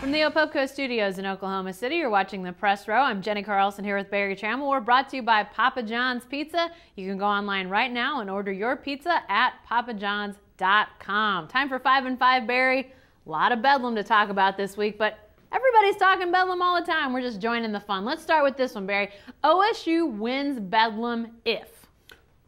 From the Opopco Studios in Oklahoma City, you're watching The Press Row. I'm Jenny Carlson here with Barry Trammell. We're brought to you by Papa John's Pizza. You can go online right now and order your pizza at papajohns.com. Time for 5 and 5, Barry. A lot of Bedlam to talk about this week, but everybody's talking Bedlam all the time. We're just joining the fun. Let's start with this one, Barry. OSU wins Bedlam if.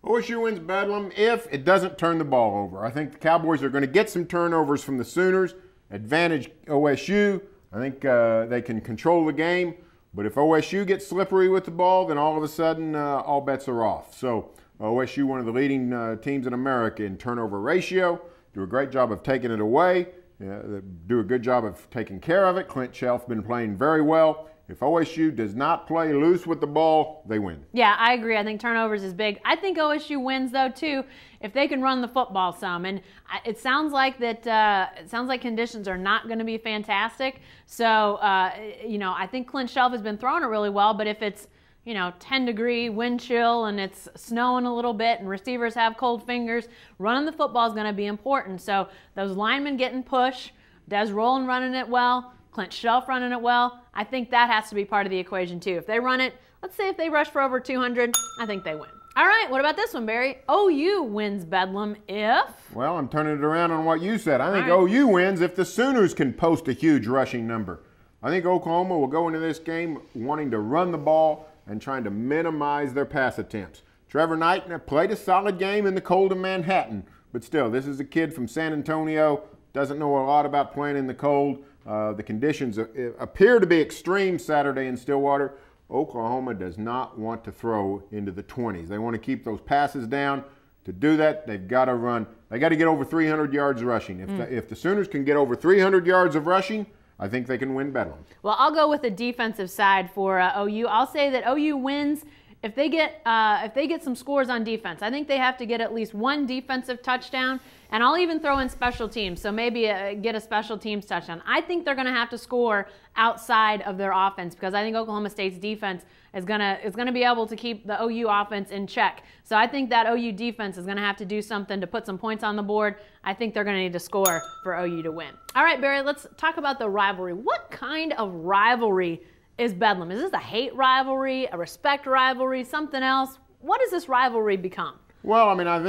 OSU wins Bedlam if it doesn't turn the ball over. I think the Cowboys are going to get some turnovers from the Sooners. Advantage OSU. I think they can control the game, but if OSU gets slippery with the ball, then all of a sudden all bets are off. So OSU, one of the leading teams in America in turnover ratio, do a great job of taking it away, do a good job of taking care of it. Clint Shelf's been playing very well. If OSU does not play loose with the ball, they win. Yeah, I agree. I think turnovers is big. I think OSU wins though too if they can run the football some. And it sounds like conditions are not going to be fantastic. So I think Clint Shelf has been throwing it really well. But if it's 10-degree wind chill and it's snowing a little bit and receivers have cold fingers, running the football is going to be important. So those linemen getting push, Des Roland running it well, Clint Shelf running it well, I think that has to be part of the equation too. If they run it, let's say if they rush for over 200, I think they win. All right, what about this one, Barry? OU wins Bedlam if? Well, I'm turning it around on what you said. I think OU wins if the Sooners can post a huge rushing number. I think Oklahoma will go into this game wanting to run the ball and trying to minimize their pass attempts. Trevor Knight played a solid game in the cold of Manhattan, but still, this is a kid from San Antonio, doesn't know a lot about playing in the cold. The conditions appear to be extreme Saturday in Stillwater. Oklahoma does not want to throw into the 20s. They want to keep those passes down. To do that, they've got to run. They got to get over 300 yards rushing. If the Sooners can get over 300 yards of rushing, I think they can win Bedlam. Well, I'll go with the defensive side for OU. I'll say that OU wins if they get some scores on defense. I think they have to get at least one defensive touchdown, and I'll even throw in special teams. So maybe get a special teams touchdown. I think they're going to have to score outside of their offense because I think Oklahoma State's defense is going to be able to keep the OU offense in check. So I think that OU defense is going to have to do something to put some points on the board. I think they're going to need to score for OU to win. All right, Barry, let's talk about the rivalry. What kind of rivalry is Bedlam? Is this a hate rivalry, a respect rivalry, something else? What does this rivalry become? Well, I mean, I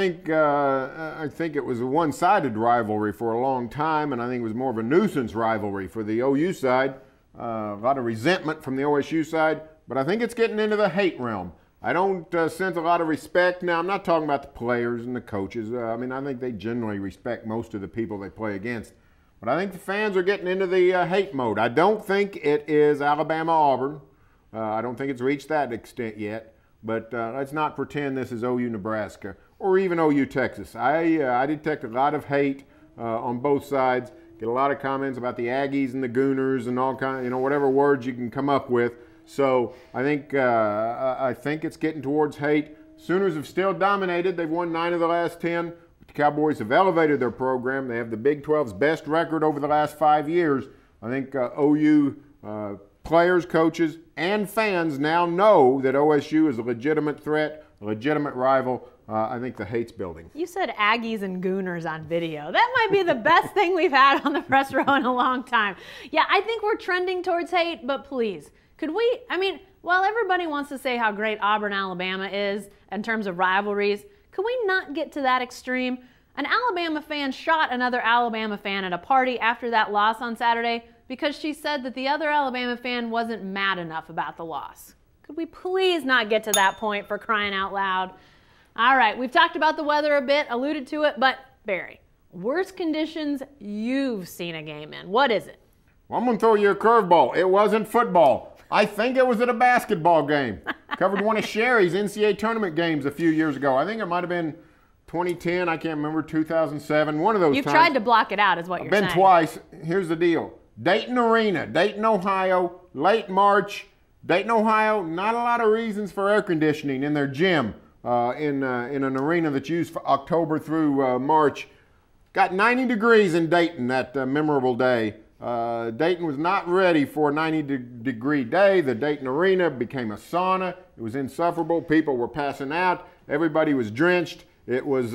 think it was a one-sided rivalry for a long time, and I think it was more of a nuisance rivalry for the OU side. A lot of resentment from the OSU side, but I think it's getting into the hate realm. I don't sense a lot of respect. Now, I'm not talking about the players and the coaches. I mean, I think they generally respect most of the people they play against. But I think the fans are getting into the hate mode. I don't think it is Alabama-Auburn. I don't think it's reached that extent yet. But let's not pretend this is OU-Nebraska or even OU-Texas. I detect a lot of hate on both sides. Get a lot of comments about the Aggies and the Gooners and all kind, whatever words you can come up with. So I think it's getting towards hate. Sooners have still dominated. They've won 9 of the last 10. The Cowboys have elevated their program. They have the Big 12's best record over the last 5 years. I think OU players, coaches, and fans now know that OSU is a legitimate threat, a legitimate rival. I think the hate's building. You said Aggies and Gooners on video. That might be the best thing we've had on the press row in a long time. Yeah, I think we're trending towards hate, but please, could we, while everybody wants to say how great Auburn, Alabama is in terms of rivalries, could we not get to that extreme? An Alabama fan shot another Alabama fan at a party after that loss on Saturday because she said that the other Alabama fan wasn't mad enough about the loss. Could we please not get to that point, for crying out loud? All right, we've talked about the weather a bit, alluded to it, but Barry, worst conditions you've seen a game in. What is it? Well, I'm going to throw you a curveball. It wasn't football. I think it was at a basketball game. Covered one of Sherry's NCAA tournament games a few years ago. I think it might have been 2010, I can't remember, 2007, one of those times. You've tried to block it out is what you're saying. I've been twice. Here's the deal. Dayton Arena, Dayton, Ohio, late March. Dayton, Ohio, not a lot of reasons for air conditioning in their gym in an arena that's used for October through March. Got 90 degrees in Dayton that memorable day. Dayton was not ready for a 90-degree day. The Dayton Arena became a sauna. It was insufferable. People were passing out. Everybody was drenched. it was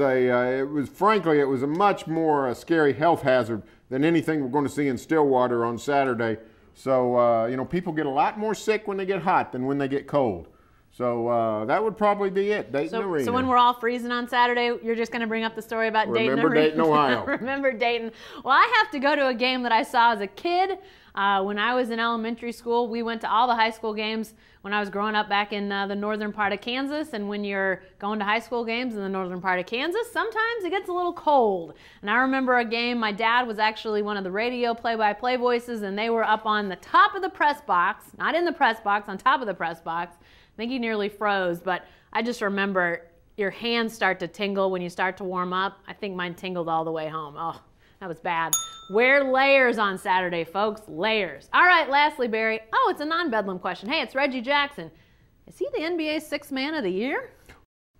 frankly, it was a much more scary health hazard than anything we're going to see in Stillwater on Saturday. So, you know, people get a lot more sick when they get hot than when they get cold. So that would probably be it, Dayton Arena. So when we're all freezing on Saturday, you're just going to bring up the story about Dayton Arena? Remember Dayton, Ohio. Remember Dayton. Well, I have to go to a game that I saw as a kid. When I was in elementary school, we went to all the high school games when I was growing up back in the northern part of Kansas. And when you're going to high school games in the northern part of Kansas, sometimes it gets a little cold. And I remember a game, my dad was actually one of the radio play-by-play voices, and they were up on the top of the press box, not in the press box, on top of the press box. I think he nearly froze, but I just remember your hands start to tingle when you start to warm up. I think mine tingled all the way home. Oh, that was bad. Wear layers on Saturday, folks. Layers. All right, lastly, Barry. Oh, it's a non-Bedlam question. Hey, it's Reggie Jackson. Is he the NBA's Sixth Man of the Year?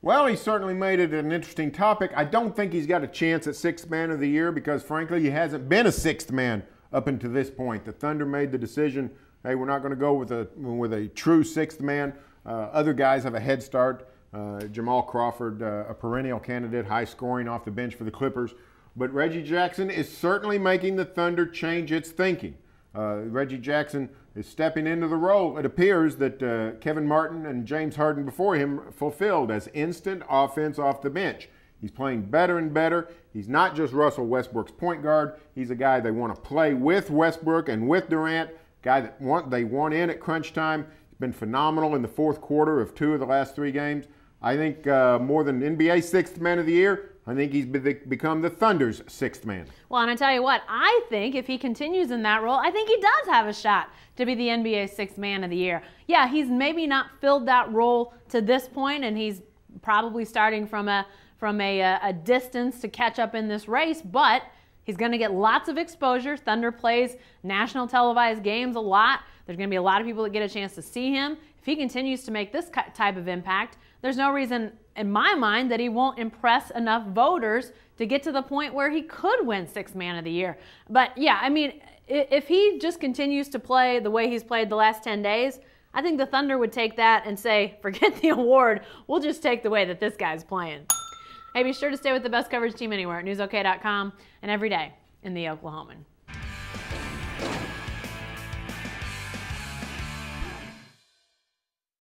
Well, he certainly made it an interesting topic. I don't think he's got a chance at Sixth Man of the Year because, frankly, he hasn't been a sixth man up until this point. The Thunder made the decision, hey, we're not going to go with a true sixth man. Other guys have a head start. Jamal Crawford, a perennial candidate, high scoring off the bench for the Clippers. But Reggie Jackson is certainly making the Thunder change its thinking. Reggie Jackson is stepping into the role, it appears, that Kevin Martin and James Harden before him fulfilled as instant offense off the bench. He's playing better and better. He's not just Russell Westbrook's point guard. He's a guy they want to play with Westbrook and with Durant, guy that they want in at crunch time. Been phenomenal in the fourth quarter of 2 of the last 3 games. I think more than NBA Sixth Man of the Year, I think he's become the Thunder's sixth man. Well, and I tell you what, I think if he continues in that role, I think he does have a shot to be the NBA Sixth Man of the Year. Yeah, he's maybe not filled that role to this point, and he's probably starting from a distance to catch up in this race, but he's going to get lots of exposure. Thunder plays national televised games a lot. There's going to be a lot of people that get a chance to see him. If he continues to make this type of impact, there's no reason in my mind that he won't impress enough voters to get to the point where he could win Sixth Man of the Year. But yeah, I mean, if he just continues to play the way he's played the last 10 days, I think the Thunder would take that and say, forget the award, we'll just take the way that this guy's playing. Hey, be sure to stay with the best coverage team anywhere at newsok.com and every day in the Oklahoman.